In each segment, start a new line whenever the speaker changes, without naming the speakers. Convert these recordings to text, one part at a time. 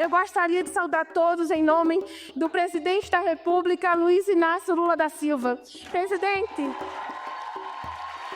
Eu gostaria de saudar todos em nome do presidente da República, Luiz Inácio Lula da Silva. Presidente,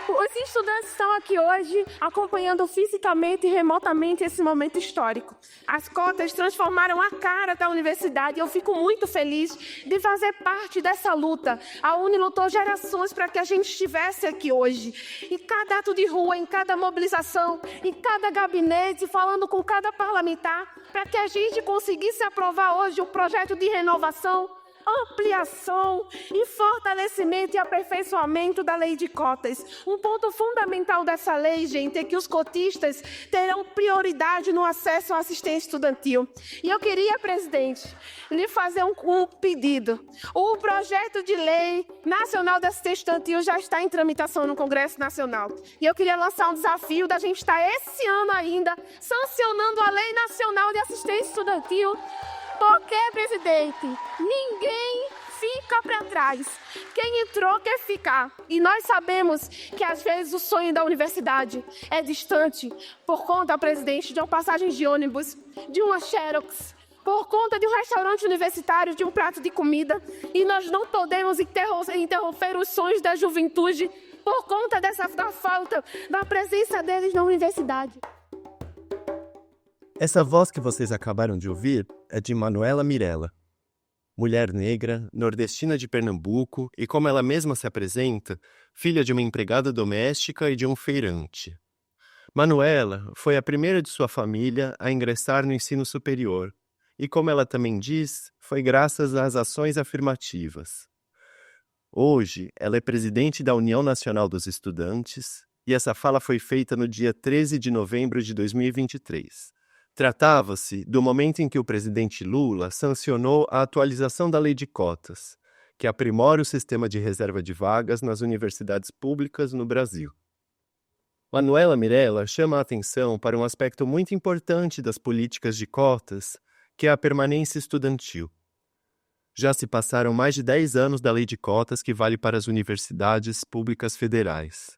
os estudantes estão aqui hoje acompanhando fisicamente e remotamente esse momento histórico. As cotas transformaram a cara da universidade e eu fico muito feliz de fazer parte dessa luta. A Uni lutou gerações para que a gente estivesse aqui hoje. Em cada ato de rua, em cada mobilização, em cada gabinete, falando com cada parlamentar, para que a gente conseguisse aprovar hoje o projeto de renovação, ampliação e fortalecimento e aperfeiçoamento da lei de cotas. Um ponto fundamental dessa lei, gente, é que os cotistas terão prioridade no acesso à assistência estudantil. E eu queria, presidente, lhe fazer um pedido. O projeto de lei nacional da assistência estudantil já está em tramitação no Congresso Nacional. E eu queria lançar um desafio da gente estar esse ano ainda sancionando a Lei Nacional de Assistência Estudantil. Porque, presidente, ninguém fica para trás. Quem entrou quer ficar. E nós sabemos que, às vezes, o sonho da universidade é distante por conta, presidente, de uma passagem de ônibus, de uma Xerox, por conta de um restaurante universitário, de um prato de comida. E nós não podemos interromper os sonhos da juventude por conta da falta da presença deles na universidade.
Essa voz que vocês acabaram de ouvir é de Manuela Mirella, mulher negra, nordestina de Pernambuco e, como ela mesma se apresenta, filha de uma empregada doméstica e de um feirante. Manuela foi a primeira de sua família a ingressar no ensino superior e, como ela também diz, foi graças às ações afirmativas. Hoje, ela é presidente da União Nacional dos Estudantes e essa fala foi feita no dia 13 de novembro de 2023. Tratava-se do momento em que o presidente Lula sancionou a atualização da lei de cotas, que aprimora o sistema de reserva de vagas nas universidades públicas no Brasil. Manuela Mirella chama a atenção para um aspecto muito importante das políticas de cotas, que é a permanência estudantil. Já se passaram mais de 10 anos da lei de cotas que vale para as universidades públicas federais.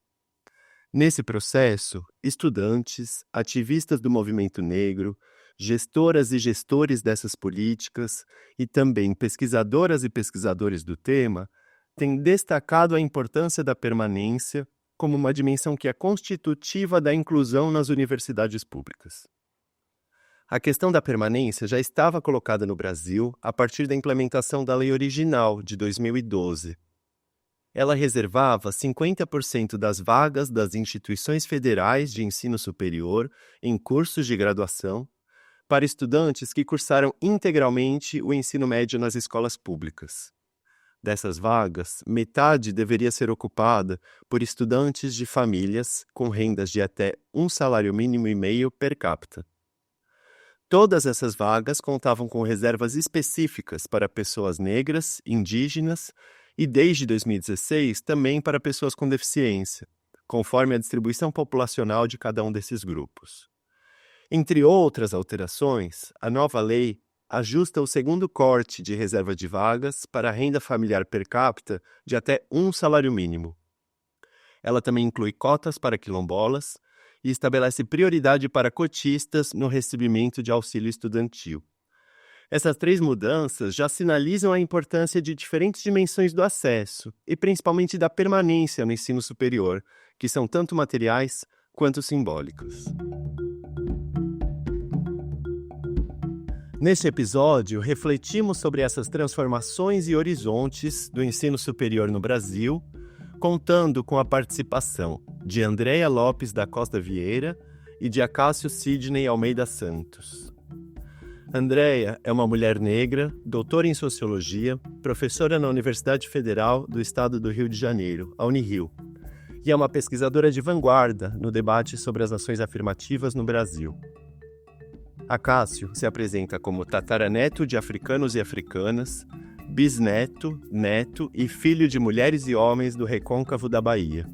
Nesse processo, estudantes, ativistas do movimento negro, gestoras e gestores dessas políticas e também pesquisadoras e pesquisadores do tema têm destacado a importância da permanência como uma dimensão que é constitutiva da inclusão nas universidades públicas. A questão da permanência já estava colocada no Brasil a partir da implementação da lei original de 2012. Ela reservava 50% das vagas das instituições federais de ensino superior em cursos de graduação para estudantes que cursaram integralmente o ensino médio nas escolas públicas. Dessas vagas, metade deveria ser ocupada por estudantes de famílias com rendas de até um salário mínimo e meio per capita. Todas essas vagas contavam com reservas específicas para pessoas negras, indígenas e, desde 2016, também para pessoas com deficiência, conforme a distribuição populacional de cada um desses grupos. Entre outras alterações, a nova lei ajusta o segundo corte de reserva de vagas para a renda familiar per capita de até um salário mínimo. Ela também inclui cotas para quilombolas e estabelece prioridade para cotistas no recebimento de auxílio estudantil. Essas 3 mudanças já sinalizam a importância de diferentes dimensões do acesso e principalmente da permanência no ensino superior, que são tanto materiais quanto simbólicas. Neste episódio, refletimos sobre essas transformações e horizontes do ensino superior no Brasil, contando com a participação de Andréia Lopes da Costa Vieira e de Acácio Sidney Almeida Santos. Andréia é uma mulher negra, doutora em Sociologia, professora na Universidade Federal do Estado do Rio de Janeiro, a Unirio, e é uma pesquisadora de vanguarda no debate sobre as ações afirmativas no Brasil. Acácio se apresenta como tataraneto de africanos e africanas, bisneto, neto e filho de mulheres e homens do recôncavo da Bahia.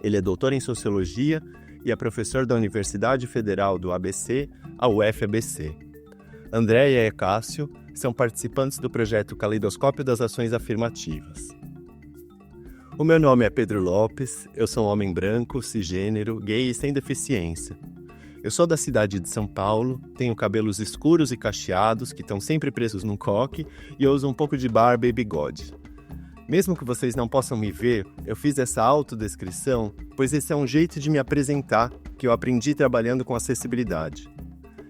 Ele é doutor em Sociologia e é professor da Universidade Federal do ABC, a UFABC. Andréia e Acácio são participantes do projeto Caleidoscópio das Ações Afirmativas. O meu nome é Pedro Lopes, eu sou um homem branco, cisgênero, gay e sem deficiência. Eu sou da cidade de São Paulo, tenho cabelos escuros e cacheados que estão sempre presos num coque e eu uso um pouco de barba e bigode. Mesmo que vocês não possam me ver, eu fiz essa autodescrição, pois esse é um jeito de me apresentar que eu aprendi trabalhando com acessibilidade.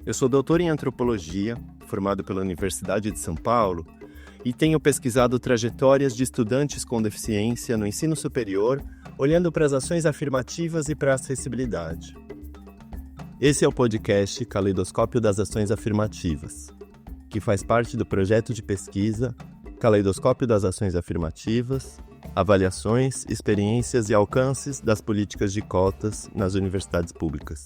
Eu sou doutor em antropologia, formado pela Universidade de São Paulo, e tenho pesquisado trajetórias de estudantes com deficiência no ensino superior, olhando para as ações afirmativas e para a acessibilidade. Esse é o podcast Caleidoscópio das Ações Afirmativas, que faz parte do projeto de pesquisa Caleidoscópio das Ações Afirmativas, Avaliações, Experiências e Alcances das Políticas de Cotas nas Universidades Públicas.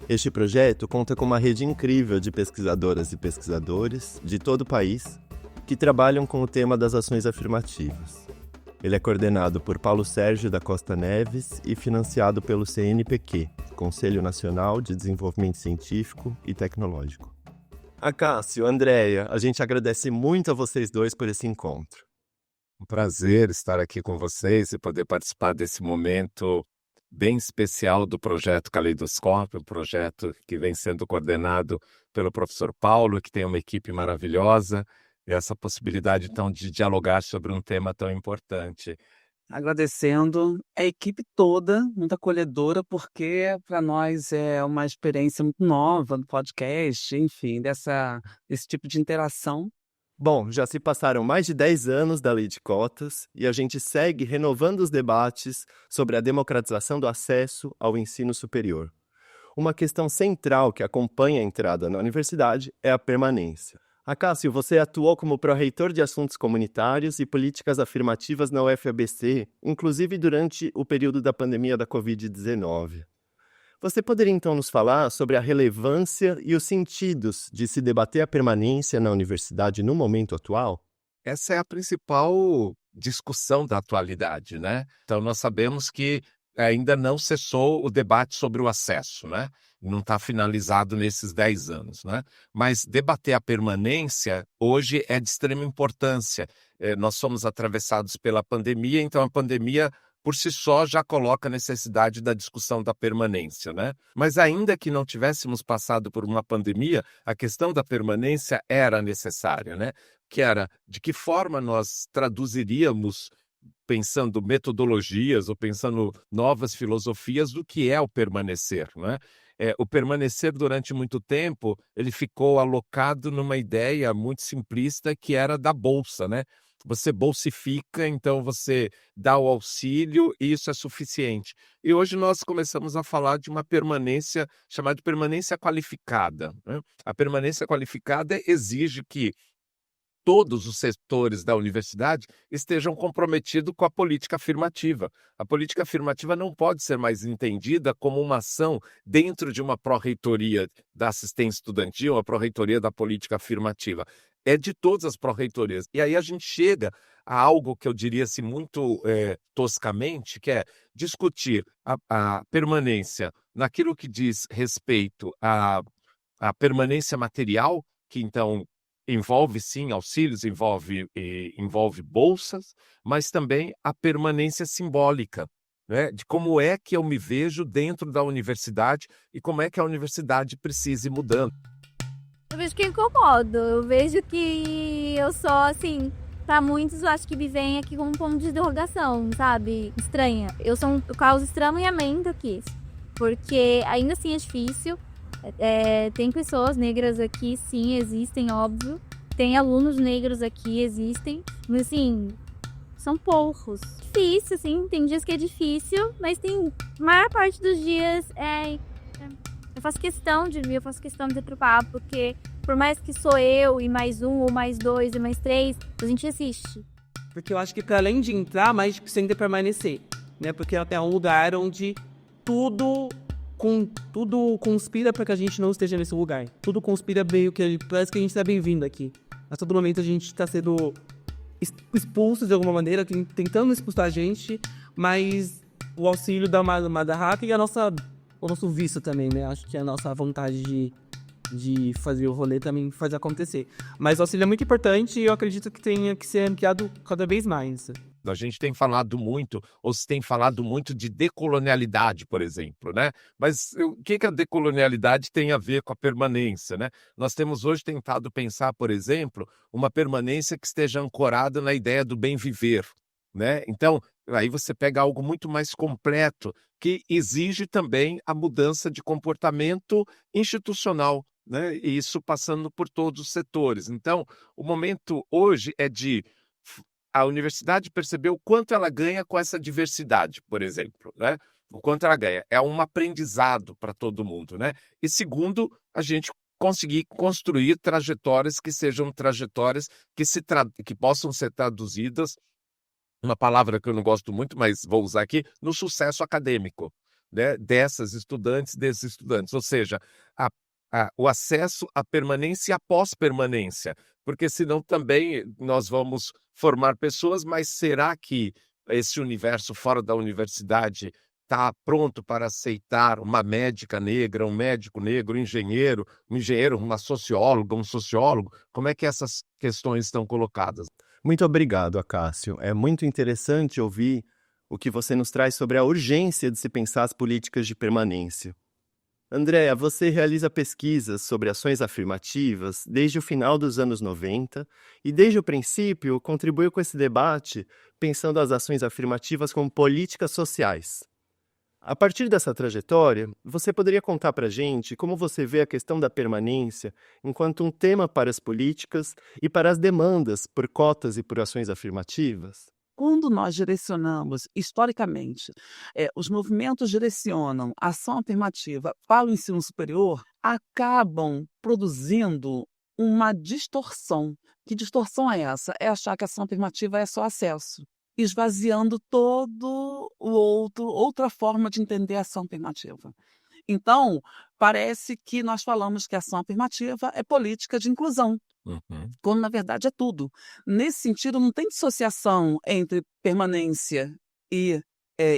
Este projeto conta com uma rede incrível de pesquisadoras e pesquisadores de todo o país que trabalham com o tema das ações afirmativas. Ele é coordenado por Paulo Sérgio da Costa Neves e financiado pelo CNPq, Conselho Nacional de Desenvolvimento Científico e Tecnológico. Acácio, Andréia, a gente agradece muito a vocês dois por esse encontro.
Um prazer estar aqui com vocês e poder participar desse momento bem especial do projeto Caleidoscópio, um projeto que vem sendo coordenado pelo professor Paulo, que tem uma equipe maravilhosa, e essa possibilidade, então, de dialogar sobre um tema tão importante.
Agradecendo a equipe toda, muito acolhedora, porque para nós é uma experiência muito nova no podcast, enfim, desse tipo de interação.
Bom, já se passaram mais de 10 anos da Lei de Cotas e a gente segue renovando os debates sobre a democratização do acesso ao ensino superior. Uma questão central que acompanha a entrada na universidade é a permanência. Acácio, você atuou como pró-reitor de assuntos comunitários e políticas afirmativas na UFABC, inclusive durante o período da pandemia da Covid-19. Você poderia então nos falar sobre a relevância e os sentidos de se debater a permanência na universidade no momento atual?
Essa é a principal discussão da atualidade, né? Então, nós sabemos que ainda não cessou o debate sobre o acesso, né? Não está finalizado nesses 10 anos, né? Mas debater a permanência hoje é de extrema importância. Nós somos atravessados pela pandemia, então a pandemia por si só já coloca a necessidade da discussão da permanência, né? Mas ainda que não tivéssemos passado por uma pandemia, a questão da permanência era necessária, né? Que era de que forma nós traduziríamos, pensando metodologias ou pensando novas filosofias do que é o permanecer, né? O permanecer durante muito tempo, ele ficou alocado numa ideia muito simplista que era da bolsa, né? Você bolsifica, então você dá o auxílio e isso é suficiente. E hoje nós começamos a falar de uma permanência chamada de permanência qualificada, né? A permanência qualificada exige que todos os setores da universidade estejam comprometidos com a política afirmativa. A política afirmativa não pode ser mais entendida como uma ação dentro de uma pró-reitoria da assistência estudantil, uma pró-reitoria da política afirmativa. É de todas as pró-reitorias. E aí a gente chega a algo que eu diria assim, muito toscamente, que é discutir a permanência naquilo que diz respeito à permanência material, que então envolve sim auxílios, envolve bolsas, mas também a permanência simbólica, né? De como é que eu me vejo dentro da universidade e como é que a universidade precisa ir mudando.
Eu vejo que incomodo, eu vejo que eu sou assim, pra muitos eu acho que me vem aqui como um ponto de interrogação, sabe? Estranha. Eu causo estranhamento aqui, porque ainda assim é difícil. Tem pessoas negras aqui, sim, existem, óbvio. Tem alunos negros aqui, existem. Mas, assim, são poucos. Difícil, assim, tem dias que é difícil, mas tem... A maior parte dos dias eu faço questão de vir, eu faço questão de ir pro papo, porque por mais que sou eu e mais um, ou mais dois, e mais três, a gente assiste.
Porque eu acho que para além de entrar, mais que tem que permanecer, né? Porque é um lugar onde tudo conspira para que a gente não esteja nesse lugar. Tudo conspira meio que parece que a gente está bem-vindo aqui. A todo momento a gente está sendo expulso de alguma maneira, tentando expulsar a gente, mas o auxílio da Mada Hack e o nosso vício também, né? Acho que a nossa vontade de fazer o rolê também faz acontecer. Mas o auxílio é muito importante e eu acredito que tenha que ser ampliado cada vez mais.
A gente tem falado muito, ou se tem falado muito de decolonialidade, por exemplo, né? Mas o que a decolonialidade tem a ver com a permanência, né? Nós temos hoje tentado pensar, por exemplo, uma permanência que esteja ancorada na ideia do bem viver, né? Então, aí você pega algo muito mais completo, que exige também a mudança de comportamento institucional, né? E isso passando por todos os setores. Então, o momento hoje é de a universidade perceber o quanto ela ganha com essa diversidade, por exemplo, né? O quanto ela ganha. É um aprendizado para todo mundo, né? E segundo, a gente conseguir construir trajetórias que sejam trajetórias que possam ser traduzidas, uma palavra que eu não gosto muito, mas vou usar aqui, no sucesso acadêmico, né? Desses estudantes. Ou seja, o acesso à permanência e à pós-permanência, porque senão também nós vamos formar pessoas, mas será que esse universo fora da universidade está pronto para aceitar uma médica negra, um médico negro, um engenheiro, uma socióloga, um sociólogo? Como é que essas questões estão colocadas?
Muito obrigado, Acácio. É muito interessante ouvir o que você nos traz sobre a urgência de se pensar as políticas de permanência. Andréa, você realiza pesquisas sobre ações afirmativas desde o final dos anos 90 e, desde o princípio, contribuiu com esse debate pensando as ações afirmativas como políticas sociais. A partir dessa trajetória, você poderia contar para a gente como você vê a questão da permanência enquanto um tema para as políticas e para as demandas por cotas e por ações afirmativas?
Quando nós direcionamos, historicamente, os movimentos direcionam a ação afirmativa para o ensino superior, acabam produzindo uma distorção. Que distorção é essa? É achar que a ação afirmativa é só acesso, esvaziando outra forma de entender a ação afirmativa. Então, parece que nós falamos que a ação afirmativa é política de inclusão, quando na verdade é tudo. Nesse sentido, não tem dissociação entre permanência e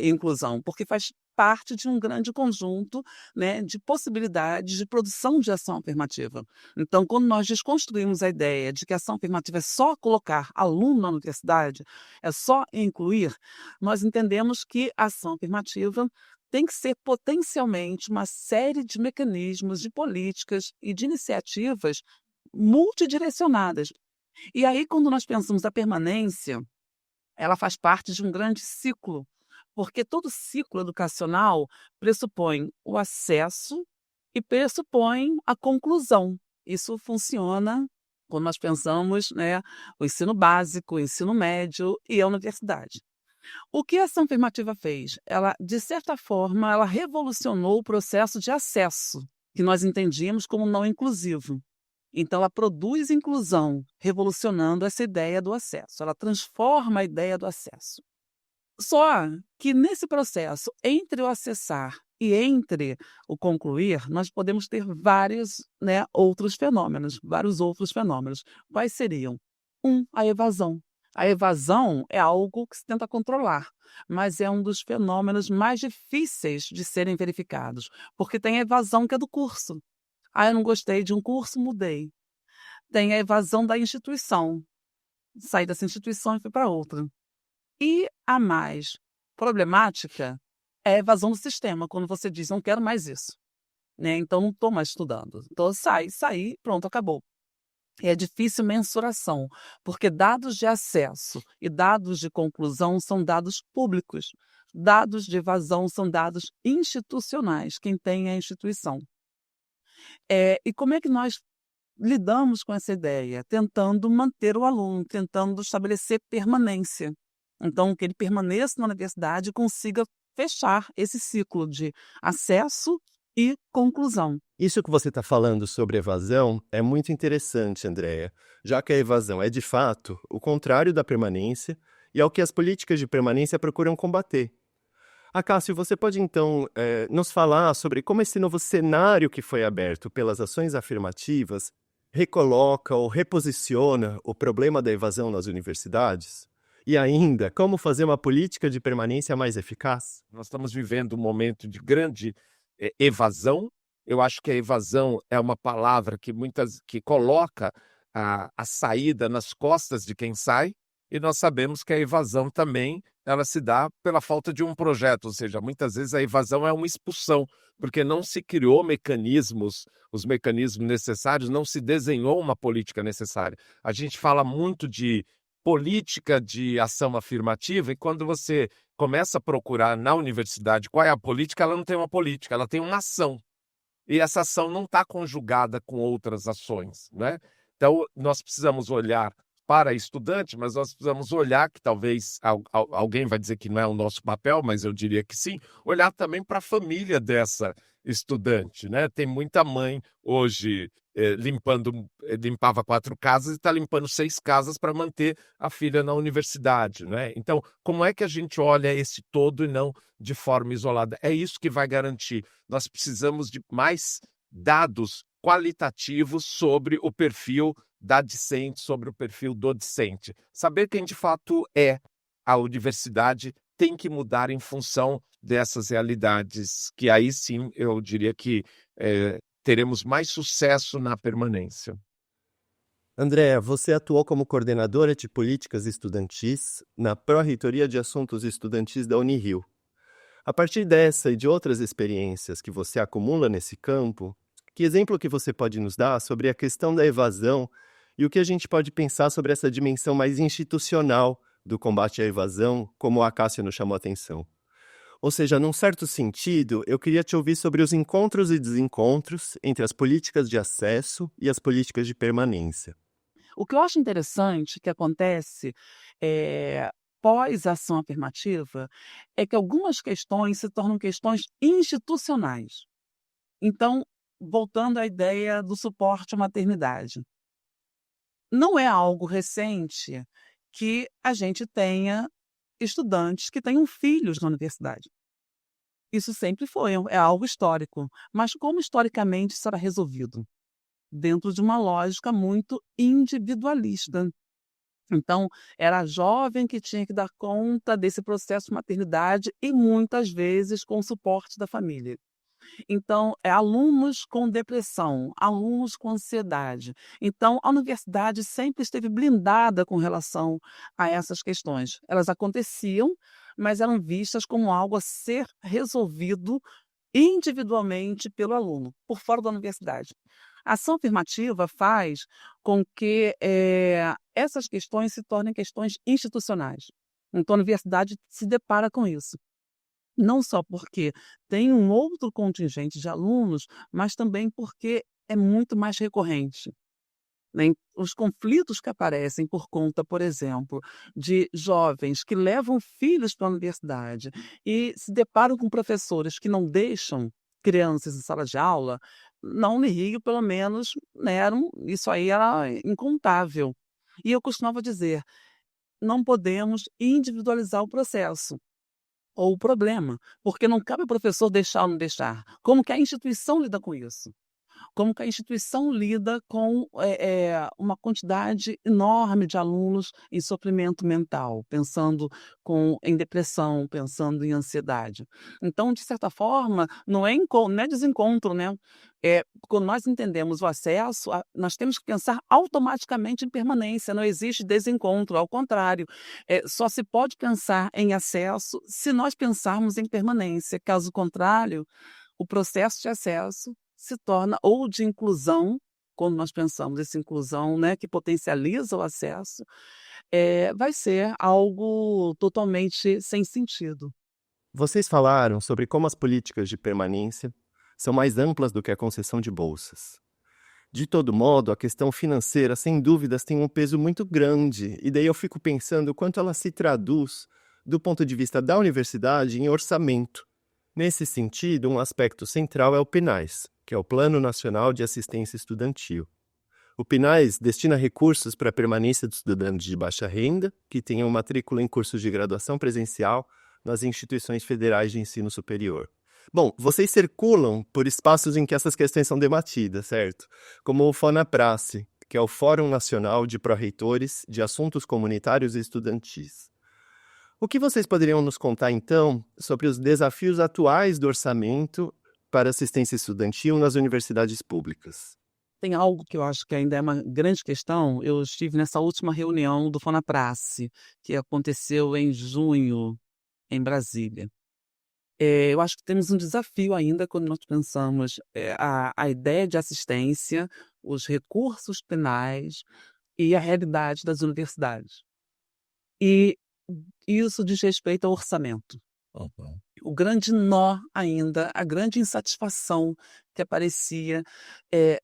inclusão, porque faz parte de um grande conjunto, né, de possibilidades de produção de ação afirmativa. Então, quando nós desconstruímos a ideia de que a ação afirmativa é só colocar aluno na universidade, é só incluir, nós entendemos que a ação afirmativa tem que ser potencialmente uma série de mecanismos, de políticas e de iniciativas multidirecionadas. E aí, quando nós pensamos a permanência, ela faz parte de um grande ciclo, porque todo ciclo educacional pressupõe o acesso e pressupõe a conclusão. Isso funciona quando nós pensamos, né, o ensino básico, o ensino médio e a universidade. O que a ação afirmativa fez? Ela, de certa forma, ela revolucionou o processo de acesso, que nós entendíamos como não inclusivo. Então, ela produz inclusão, revolucionando essa ideia do acesso. Ela transforma a ideia do acesso. Só que nesse processo, entre o acessar e entre o concluir, nós podemos ter vários outros fenômenos. Quais seriam? A evasão. A evasão é algo que se tenta controlar, mas é um dos fenômenos mais difíceis de serem verificados, porque tem a evasão que é do curso. Eu não gostei de um curso, mudei. Tem a evasão da instituição. Saí dessa instituição e fui para outra. E a mais problemática é a evasão do sistema, quando você diz, não quero mais isso. Então, não estou mais estudando. Então, saí, pronto, acabou. É difícil mensuração, porque dados de acesso e dados de conclusão são dados públicos. Dados de evasão são dados institucionais, quem tem é a instituição. E como é que nós lidamos com essa ideia? Tentando manter o aluno, tentando estabelecer permanência. Então, que ele permaneça na universidade e consiga fechar esse ciclo de acesso e conclusão.
Isso que você está falando sobre evasão é muito interessante, Andréa, já que a evasão é, de fato, o contrário da permanência e é o que as políticas de permanência procuram combater. Acácio, você pode, então, nos falar sobre como esse novo cenário que foi aberto pelas ações afirmativas recoloca ou reposiciona o problema da evasão nas universidades? E ainda, como fazer uma política de permanência mais eficaz?
Nós estamos vivendo um momento de grande evasão. Eu acho que a evasão é uma palavra que coloca a saída nas costas de quem sai, E nós sabemos que a evasão também ela se dá pela falta de um projeto, ou seja, muitas vezes a evasão é uma expulsão, porque não se criou mecanismos, os mecanismos necessários, não se desenhou uma política necessária. A gente fala muito de política de ação afirmativa e quando você começa a procurar na universidade qual é a política, ela não tem uma política, ela tem uma ação. E essa ação não está conjugada com outras ações, né? Então, nós precisamos olhar para estudante, mas nós precisamos olhar, que talvez alguém vai dizer que não é o nosso papel, mas eu diria que sim, olhar também para a família dessa estudante, né? Tem muita mãe hoje limpava 4 casas e está limpando 6 casas para manter a filha na universidade, né? Então, como é que a gente olha esse todo e não de forma isolada? É isso que vai garantir. Nós precisamos de mais dados qualitativos sobre o perfil da discente, sobre o perfil do discente. Saber quem de fato é a universidade tem que mudar em função dessas realidades, que aí sim eu diria que teremos mais sucesso na permanência.
Andréa, você atuou como coordenadora de políticas estudantis na Pró-Reitoria de Assuntos Estudantis da Unirio. A partir dessa e de outras experiências que você acumula nesse campo, que exemplo que você pode nos dar sobre a questão da evasão e o que a gente pode pensar sobre essa dimensão mais institucional do combate à evasão, como a Cássia nos chamou a atenção? Ou seja, num certo sentido, eu queria te ouvir sobre os encontros e desencontros entre as políticas de acesso e as políticas de permanência.
O que eu acho interessante que acontece pós-ação afirmativa é que algumas questões se tornam questões institucionais. Então, voltando à ideia do suporte à maternidade. Não é algo recente que a gente tenha estudantes que tenham filhos na universidade. Isso sempre foi, é algo histórico. Mas como historicamente isso era resolvido? Dentro de uma lógica muito individualista. Então, era a jovem que tinha que dar conta desse processo de maternidade e muitas vezes com o suporte da família. Então, alunos com depressão, alunos com ansiedade. Então, a universidade sempre esteve blindada com relação a essas questões. Elas aconteciam, mas eram vistas como algo a ser resolvido individualmente pelo aluno, por fora da universidade. A ação afirmativa faz com que essas questões se tornem questões institucionais. Então, a universidade se depara com isso. Não só porque tem um outro contingente de alunos, mas também porque é muito mais recorrente. Né? Os conflitos que aparecem por conta, por exemplo, de jovens que levam filhos para a universidade e se deparam com professores que não deixam crianças em sala de aula, na Unirio, pelo menos, né, isso aí era incontável. E eu costumava dizer, não podemos individualizar o processo ou o problema, porque não cabe ao professor deixar ou não deixar. Como que a instituição lida com isso? Como que a instituição lida com uma quantidade enorme de alunos em sofrimento mental, pensando em depressão, pensando em ansiedade. Então, de certa forma, não é desencontro, né? Quando nós entendemos o acesso, nós temos que pensar automaticamente em permanência, não existe desencontro, ao contrário, só se pode pensar em acesso se nós pensarmos em permanência, caso contrário, o processo de acesso se torna, ou de inclusão, quando nós pensamos essa inclusão, né, que potencializa o acesso, vai ser algo totalmente sem sentido.
Vocês falaram sobre como as políticas de permanência são mais amplas do que a concessão de bolsas. De todo modo, a questão financeira, sem dúvidas, tem um peso muito grande, e daí eu fico pensando o quanto ela se traduz, do ponto de vista da universidade, em orçamento. Nesse sentido, um aspecto central é o PNAES, que é o Plano Nacional de Assistência Estudantil. O PNAES destina recursos para a permanência dos estudantes de baixa renda que tenham matrícula em cursos de graduação presencial nas instituições federais de ensino superior. Bom, vocês circulam por espaços em que essas questões são debatidas, certo? Como o FONAPRACE, que é o Fórum Nacional de Pró-Reitores de Assuntos Comunitários e Estudantis. O que vocês poderiam nos contar, então, sobre os desafios atuais do orçamento para assistência estudantil nas universidades públicas?
tem algo que eu acho que ainda é uma grande questão. Eu estive nessa última reunião do Fonaprace, que aconteceu em junho, em Brasília. Eu acho que temos um desafio ainda quando nós pensamos a ideia de assistência, os recursos penais e a realidade das universidades. E isso diz respeito ao orçamento.
Uhum.
O grande nó ainda, a grande insatisfação que aparecia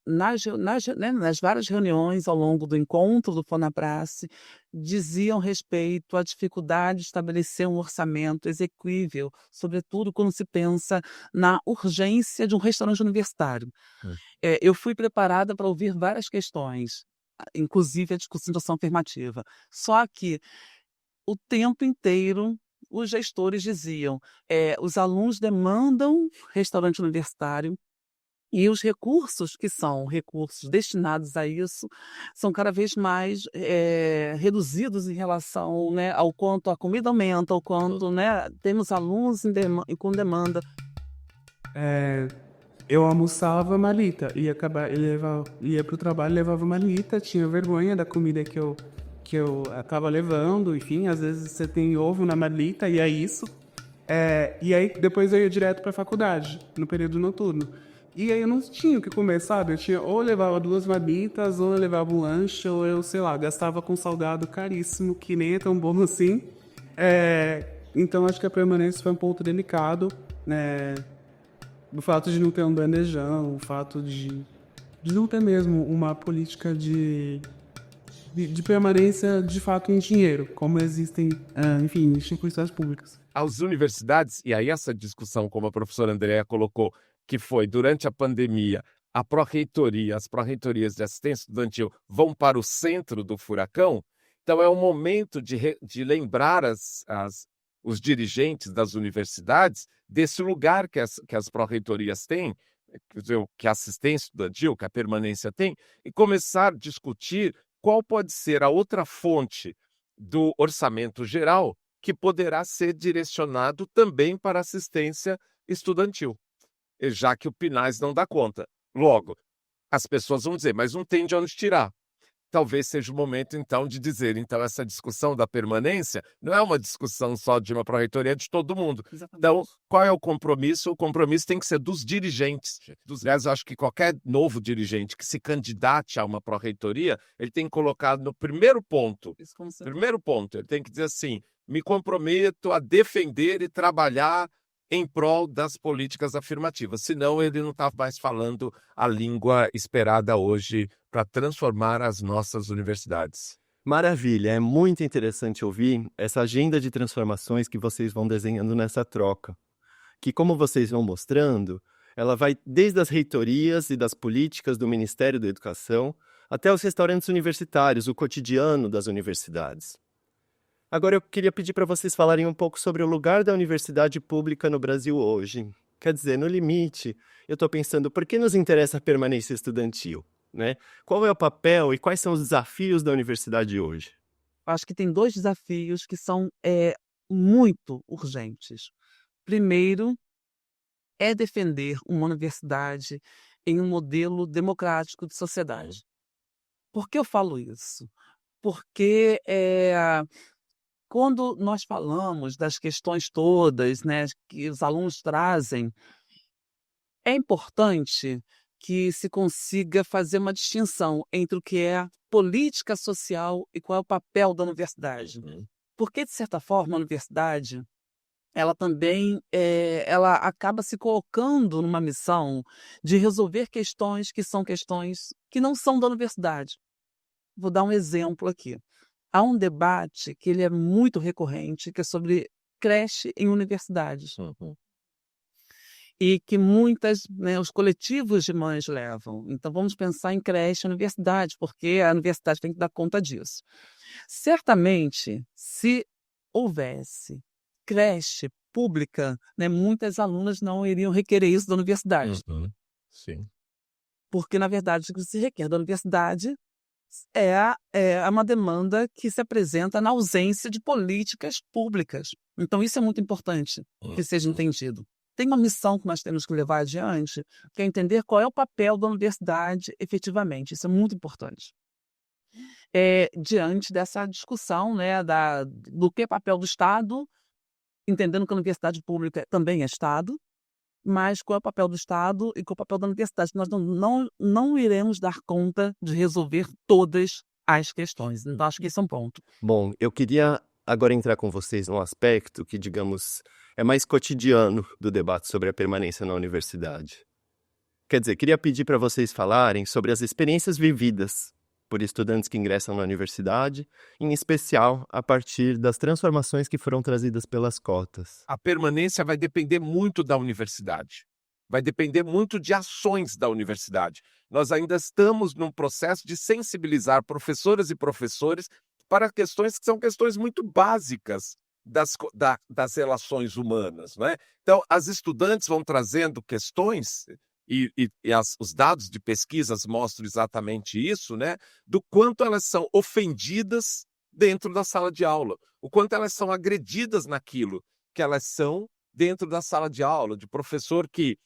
nas várias reuniões ao longo do encontro do Fonaprace, diziam respeito à dificuldade de estabelecer um orçamento exequível, sobretudo quando se pensa na urgência de um restaurante universitário.
Hum.
Eu fui preparada para ouvir várias questões, inclusive a discussão da ação afirmativa. Só que o tempo inteiro os gestores diziam, os alunos demandam restaurante universitário e os recursos que são recursos destinados a isso são cada vez mais reduzidos em relação, né, ao quanto a comida aumenta, ao quanto, né, temos alunos com demanda.
Eu almoçava marmita, ia para o trabalho, levava marmita, tinha vergonha da comida que eu acaba levando, enfim, às vezes você tem ovo na marmita e é isso. E aí depois eu ia direto para a faculdade, no período noturno. E aí eu não tinha o que comer, sabe? Ou eu levava 2 marmitas, ou eu levava um lanche, ou eu, sei lá, gastava com salgado caríssimo, que nem é tão bom assim. Então acho que a permanência foi um ponto delicado, né? O fato de não ter um bandejão, o fato de não ter mesmo uma política de permanência de fato em dinheiro, como existem, enfim, instituições públicas.
As universidades, e aí essa discussão, como a professora Andréa colocou, que foi durante a pandemia, as pró-reitorias de assistência estudantil vão para o centro do furacão, então é um momento de lembrar os dirigentes das universidades desse lugar que as pró-reitorias têm, que a assistência estudantil, que a permanência tem, e começar a discutir qual pode ser a outra fonte do orçamento geral que poderá ser direcionado também para assistência estudantil, já que o PNAES não dá conta. Logo, as pessoas vão dizer, mas não tem de onde tirar. Talvez seja o momento, então, de dizer, então, essa discussão da permanência não é uma discussão só de uma pró-reitoria, é de todo mundo.
Exatamente.
Então, qual é o compromisso? O compromisso tem que ser dos dirigentes. Aliás, eu acho que qualquer novo dirigente que se candidate a uma pró-reitoria, ele tem que colocar no primeiro ponto, ele tem que dizer assim, me comprometo a defender e trabalhar em prol das políticas afirmativas. Senão, ele não está mais falando a língua esperada hoje para transformar as nossas universidades.
Maravilha, é muito interessante ouvir essa agenda de transformações que vocês vão desenhando nessa troca. Que, como vocês vão mostrando, ela vai desde as reitorias e das políticas do Ministério da Educação até os restaurantes universitários, o cotidiano das universidades. Agora eu queria pedir para vocês falarem um pouco sobre o lugar da universidade pública no Brasil hoje. Quer dizer, no limite, eu estou pensando, por que nos interessa a permanência estudantil? Né? Qual é o papel e quais são os desafios da universidade hoje?
Acho que tem 2 desafios que são muito urgentes. Primeiro, é defender uma universidade em um modelo democrático de sociedade. Por que eu falo isso? Porque quando nós falamos das questões todas, né, que os alunos trazem, é importante que se consiga fazer uma distinção entre o que é política social e qual é o papel da universidade. Porque, de certa forma, a universidade, ela também ela acaba se colocando numa missão de resolver questões que não são da universidade. Vou dar um exemplo aqui. Há um debate que ele é muito recorrente, que é sobre creche em universidades. E que os coletivos de mães levam. Então, vamos pensar em creche e universidade, porque a universidade tem que dar conta disso. Certamente, se houvesse creche pública, né, muitas alunas não iriam requerer isso da universidade.
Sim.
Porque, na verdade, o que se requer da universidade é uma demanda que se apresenta na ausência de políticas públicas. Então, isso é muito importante que seja entendido. tem uma missão que nós temos que levar adiante, que é entender qual é o papel da universidade efetivamente. Isso é muito importante. Diante dessa discussão, né, do que é papel do Estado, entendendo que a universidade pública também é Estado, mas qual é o papel do Estado e qual é o papel da universidade. Nós não iremos dar conta de resolver todas as questões. Então, acho que esse é um ponto.
Bom, eu queria agora entrar com vocês num aspecto que, digamos, é mais cotidiano do debate sobre a permanência na universidade. Quer dizer, queria pedir para vocês falarem sobre as experiências vividas por estudantes que ingressam na universidade, em especial a partir das transformações que foram trazidas pelas cotas.
A permanência vai depender muito da universidade. Vai depender muito de ações da universidade. Nós ainda estamos num processo de sensibilizar professoras e professores para questões que são questões muito básicas das relações humanas, né? Então, as estudantes vão trazendo questões, os dados de pesquisas mostram exatamente isso, né? Do quanto elas são ofendidas dentro da sala de aula, o quanto elas são agredidas naquilo que elas são dentro da sala de aula, de professor que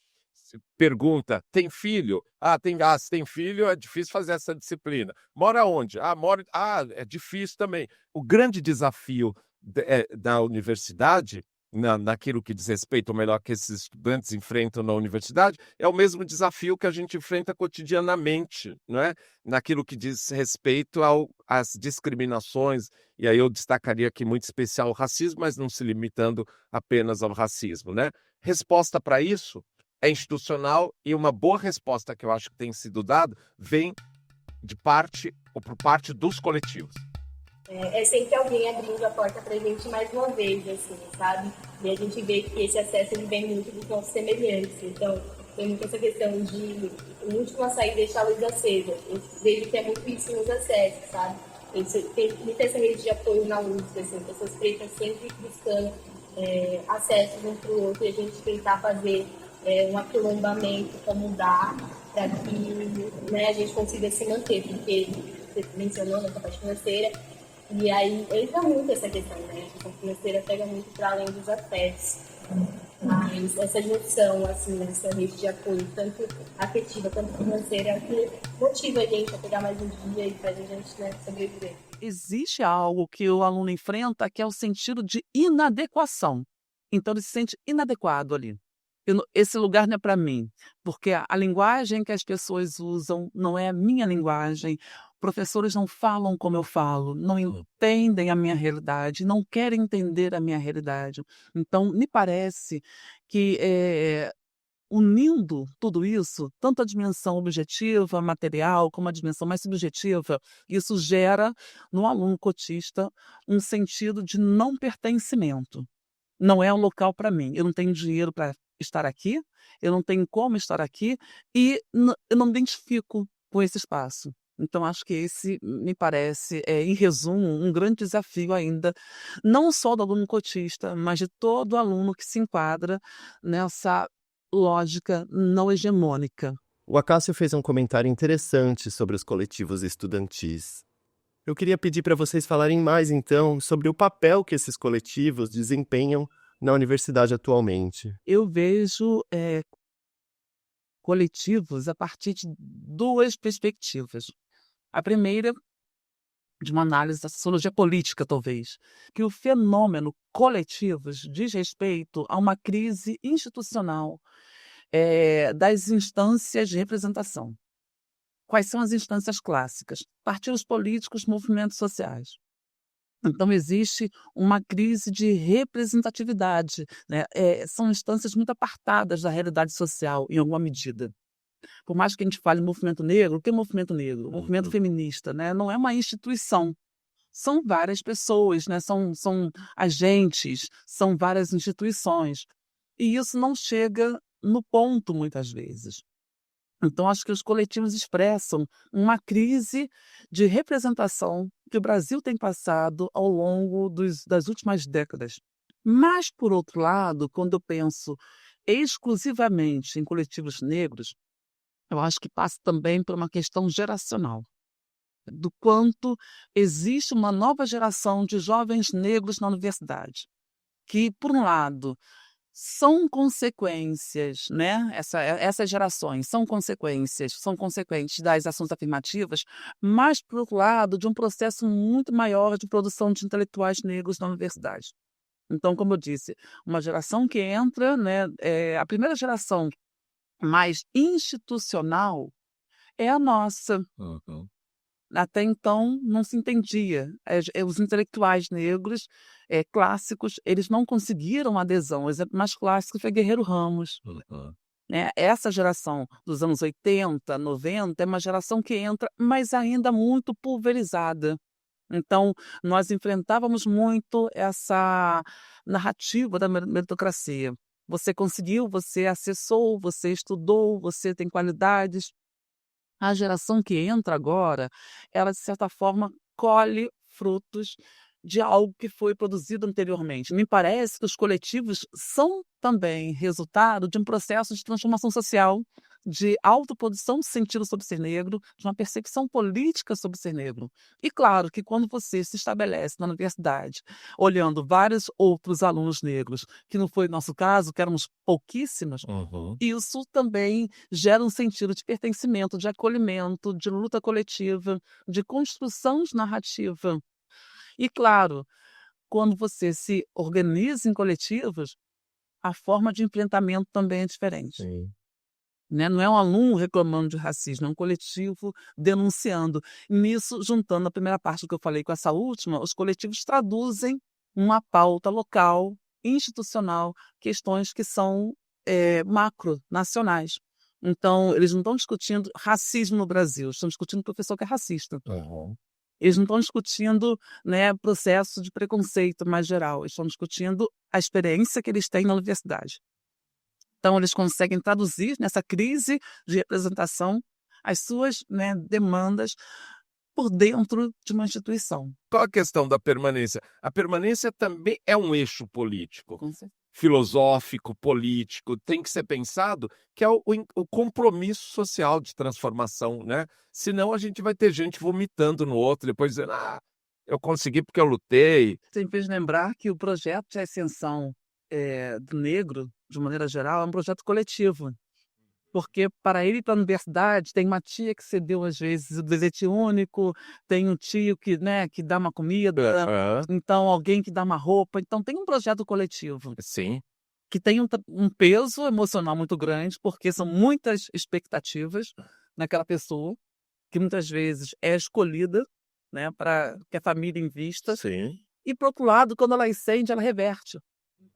pergunta, tem filho? Se tem filho, é difícil fazer essa disciplina. Mora onde? É difícil também. O grande desafio da universidade, naquilo que diz respeito, ou melhor, que esses estudantes enfrentam na universidade, é o mesmo desafio que a gente enfrenta cotidianamente, não é? Naquilo que diz respeito às discriminações, e aí eu destacaria aqui muito especial o racismo, mas não se limitando apenas ao racismo, né? Resposta para isso é institucional, e uma boa resposta que eu acho que tem sido dada vem de parte ou por parte dos coletivos.
É sempre alguém abrindo a porta pra gente mais uma vez, assim, sabe? E a gente vê que esse acesso ele vem muito dos nossos semelhantes. Então, tem muito essa questão de o último a sair deixar a luz acesa. Eu vejo que é muito isso nos acessos, sabe? Tem muita essa rede de apoio na USP, assim, pessoas pretas sempre buscando acessos um para o outro, e a gente tentar fazer um aquilombamento como dá, para que, né, a gente consiga se manter, porque você mencionou nessa parte financeira, e aí entra muito essa questão, né? A questão financeira pega muito para além dos afetos. Mas essa junção, assim, essa rede de apoio, tanto afetiva quanto financeira, é o que motiva a gente a pegar mais um dia e faz a gente, né, sobreviver.
Existe algo que o aluno enfrenta que é o sentido de inadequação. Então, ele se sente inadequado ali. Esse lugar não é para mim, porque a linguagem que as pessoas usam não é a minha linguagem. Professores não falam como eu falo, não entendem a minha realidade, não querem entender a minha realidade. Então, me parece que unindo tudo isso, tanto a dimensão objetiva, material, como a dimensão mais subjetiva, isso gera no aluno cotista um sentido de não pertencimento. Não é um local para mim, eu não tenho dinheiro para estar aqui, eu não tenho como estar aqui e eu não me identifico com esse espaço. Então, acho que esse me parece, em resumo, um grande desafio ainda, não só do aluno cotista, mas de todo aluno que se enquadra nessa lógica não hegemônica.
O Acácio fez um comentário interessante sobre os coletivos estudantis. Eu queria pedir para vocês falarem mais, então, sobre o papel que esses coletivos desempenham na universidade atualmente.
Eu vejo coletivos a partir de duas perspectivas. A primeira, de uma análise da sociologia política, talvez, que o fenômeno coletivos diz respeito a uma crise institucional das instâncias de representação. Quais são as instâncias clássicas? Partidos políticos, movimentos sociais. Então, existe uma crise de representatividade, né? São instâncias muito apartadas da realidade social, em alguma medida. Por mais que a gente fale em movimento negro, o que é movimento negro? O movimento feminista, né? Não é uma instituição. São várias pessoas, né? São agentes, são várias instituições. E isso não chega no ponto, muitas vezes. Então, acho que os coletivos expressam uma crise de representação que o Brasil tem passado ao longo das últimas décadas. Mas, por outro lado, quando eu penso exclusivamente em coletivos negros, eu acho que passa também por uma questão geracional, do quanto existe uma nova geração de jovens negros na universidade, que, por um lado, são consequências, né? Essas gerações são consequentes das ações afirmativas, mas, por outro lado, de um processo muito maior de produção de intelectuais negros na universidade. Então, como eu disse, uma geração que entra, né? A primeira geração mais institucional é a nossa.
Uhum.
Até então não se entendia. Os intelectuais negros clássicos, eles não conseguiram adesão. O exemplo mais clássico foi Guerreiro Ramos.
Uhum.
Né? Essa geração dos anos 80, 90, é uma geração que entra, mas ainda muito pulverizada. Então, nós enfrentávamos muito essa narrativa da meritocracia. Você conseguiu, você acessou, você estudou, você tem qualidades. A geração que entra agora, ela, de certa forma, colhe frutos de algo que foi produzido anteriormente. Me parece que os coletivos são também resultado de um processo de transformação social, de autoprodução de sentido sobre ser negro, de uma percepção política sobre ser negro. E claro que quando você se estabelece na universidade, olhando vários outros alunos negros, que não foi nosso caso, que éramos pouquíssimos,
Uhum.
isso também gera um sentido de pertencimento, de acolhimento, de luta coletiva, de construção de narrativa. E, claro, quando você se organiza em coletivos, a forma de enfrentamento também é diferente.
Sim.
Né? Não é um aluno reclamando de racismo, é um coletivo denunciando. Nisso, juntando a primeira parte que eu falei com essa última, os coletivos traduzem uma pauta local, institucional, questões que são macro-nacionais. Então, eles não estão discutindo racismo no Brasil, estão discutindo o professor que é racista.
Uhum.
Eles não estão discutindo, né, processo de preconceito mais geral, eles estão discutindo a experiência que eles têm na universidade. Então, eles conseguem traduzir nessa crise de representação as suas, né, demandas por dentro de uma instituição.
Qual a questão da permanência? A permanência também é um eixo político,
Com certeza.
filosófico, político, tem que ser pensado que é o compromisso social de transformação, né? Senão a gente vai ter gente vomitando no outro, depois dizendo, eu consegui porque eu lutei.
Você me fez lembrar que o projeto de ascensão do negro, de maneira geral, é um projeto coletivo. Porque para ele ir para a universidade, tem uma tia que cedeu, às vezes, o bilhete único, tem um tio que, né, que dá uma comida, então alguém que dá uma roupa. Então tem um projeto coletivo
Sim.
que tem um peso emocional muito grande, porque são muitas expectativas naquela pessoa, que muitas vezes é escolhida, né, para que a família invista.
Sim.
E, por outro lado, quando ela incende, ela reverte.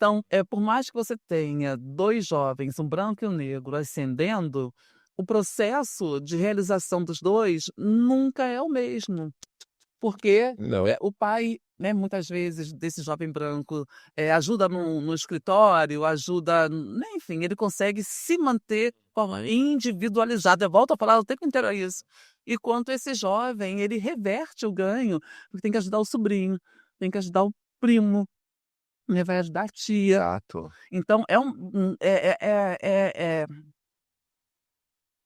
Então, por mais que você tenha dois jovens, um branco e um negro, ascendendo, o processo de realização dos dois nunca é o mesmo. Porque
Não
o pai, né, muitas vezes, desse jovem branco, ajuda no escritório, ajuda, né, enfim, ele consegue se manter individualizado. Eu volto a falar o tempo inteiro isso. Enquanto esse jovem, ele reverte o ganho, porque tem que ajudar o sobrinho, tem que ajudar o primo, né, vai ajudar a tia.
Exato.
Então,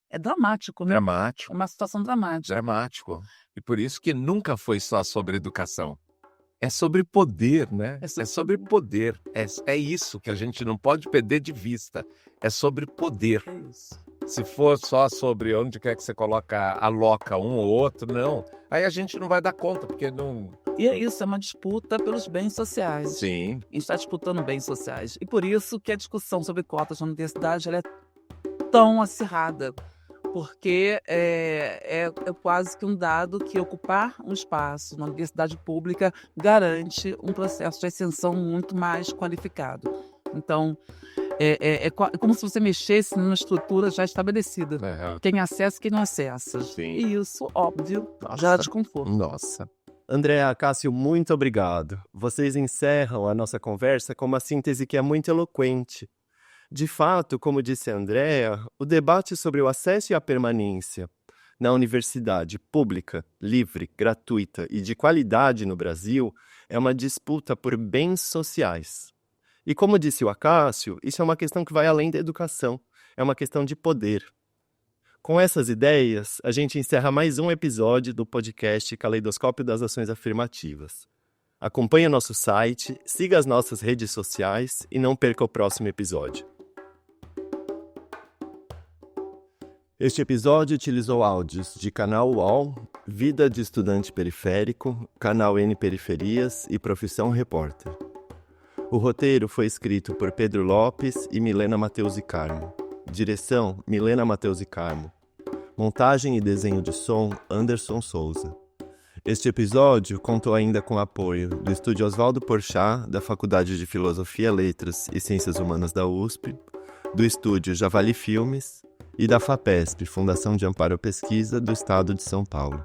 é dramático, né?
Dramático.
É uma situação dramática.
Dramático. E por isso que nunca foi só sobre educação. É sobre poder, né? É sobre poder. É isso que a gente não pode perder de vista. É sobre poder.
É isso.
Se for só sobre onde quer que você aloca um ou outro, não. Aí a gente não vai dar conta, porque não...
E é isso, é uma disputa pelos bens sociais.
Sim.
A gente está disputando bens sociais. E por isso que a discussão sobre cotas na universidade ela é tão acirrada. Porque é quase que um dado que ocupar um espaço na universidade pública garante um processo de ascensão muito mais qualificado. Então, é como se você mexesse numa estrutura já estabelecida. Quem acessa e quem não acessa.
Sim.
E isso, óbvio, gera desconforto.
Nossa.
Andréa, Cássio, muito obrigado. Vocês encerram a nossa conversa com uma síntese que é muito eloquente. De fato, como disse a Andréa, o debate sobre o acesso e a permanência na universidade pública, livre, gratuita e de qualidade no Brasil é uma disputa por bens sociais. E como disse o Acácio, isso é uma questão que vai além da educação, é uma questão de poder. Com essas ideias, a gente encerra mais um episódio do podcast Caleidoscópio das Ações Afirmativas. Acompanhe o nosso site, siga as nossas redes sociais e não perca o próximo episódio. Este episódio utilizou áudios de Canal UOL, Vida de Estudante Periférico, Canal N Periferias e Profissão Repórter. O roteiro foi escrito por Pedro Lopes e Milena Mateus e Carmo. Direção, Milena Mateus e Carmo. Montagem e desenho de som, Anderson Souza. Este episódio contou ainda com o apoio do Estúdio Oswaldo Porchat, da Faculdade de Filosofia, Letras e Ciências Humanas da USP, do Estúdio Javali Filmes e da FAPESP, Fundação de Amparo à Pesquisa do Estado de São Paulo.